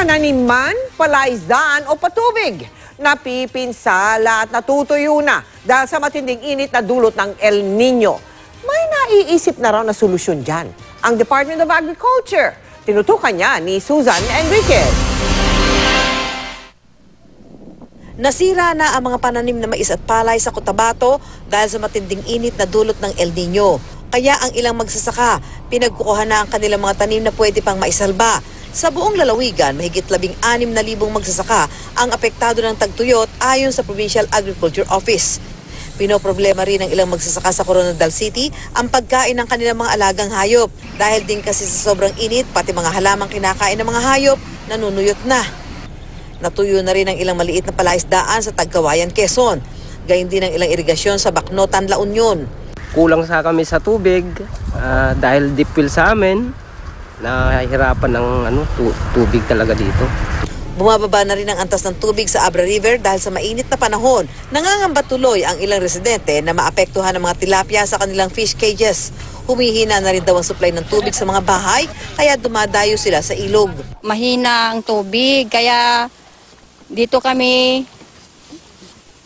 Pananiman, palaisdaan o patubig. Napipinsala at natutuyo na dahil sa matinding init na dulot ng El Nino. May naiisip na raw na solusyon dyan ang Department of Agriculture. Tinutukan niya ni Susan Enriquez. Nasira na ang mga pananim na mais at palay sa Cotabato dahil sa matinding init na dulot ng El Nino. Kaya ang ilang magsasaka, pinagkukuha na ang kanilang mga tanim na pwede pang maisalba. Sa buong lalawigan, mahigit 16,000 magsasaka ang apektado ng tagtuyot ayon sa Provincial Agriculture Office. Pinoproblema rin ng ilang magsasaka sa Coronadal City ang pagkain ng kanilang mga alagang hayop. Dahil din kasi sa sobrang init, pati mga halamang kinakain ng mga hayop, nanunuyot na. Natuyo na rin ang ilang maliit na palaisdaan sa Tagkawayan, Quezon. Gayun din ang ilang irigasyon sa Bacnotan, La Union. Kulang sa kami sa tubig dahil deep well sa amin. Nahihirapan ng tubig talaga dito. Bumababa na rin ang antas ng tubig sa Abra River dahil sa mainit na panahon. Nangangamba tuloy ang ilang residente na maapektuhan ng mga tilapia sa kanilang fish cages. Humihina na rin daw ang supply ng tubig sa mga bahay, kaya dumadayo sila sa ilog. Mahina ang tubig, kaya dito kami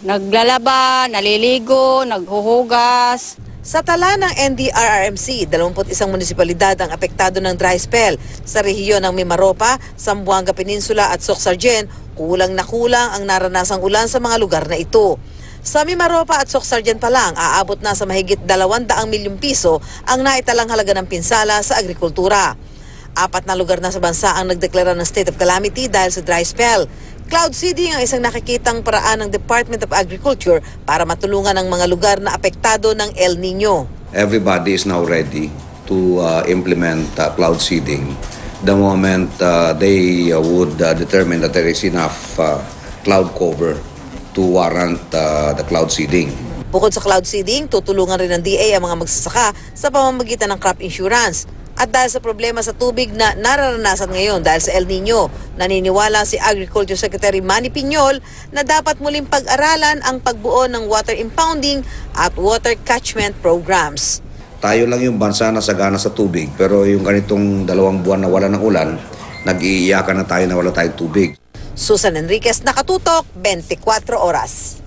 naglalaba, naliligo, naghuhugas. Sa tala ng NDRRMC, 21 munisipalidad ang apektado ng dry spell. Sa rehiyon ng Mimaropa, Zamboanga Peninsula at Soc-Sargen, kulang na kulang ang naranasang ulan sa mga lugar na ito. Sa Mimaropa at Soc-Sargen pa lang, aabot na sa mahigit 200 milyong piso ang naitalang halaga ng pinsala sa agrikultura. 4 na lugar na sa bansa ang nagdeklara ng state of calamity dahil sa dry spell. Cloud seeding ang isang nakikitang paraan ng Department of Agriculture para matulungan ang mga lugar na apektado ng El Nino. Everybody is now ready to implement cloud seeding the moment they would determine that there is enough cloud cover to warrant the cloud seeding. Bukod sa cloud seeding, tutulungan rin ng DA ang mga magsasaka sa pamamagitan ng crop insurance. At dahil sa problema sa tubig na nararanasan ngayon dahil sa El Nino, naniniwala si Agriculture Secretary Manny Piñol na dapat muling pag-aralan ang pagbuo ng water impounding at water catchment programs. Tayo lang yung bansa na sagana sa tubig, pero yung ganitong 2 buwan na wala ng ulan, nag-iiyakan na tayo na wala tayong tubig. Susan Enriquez, Nakatutok, 24 Oras.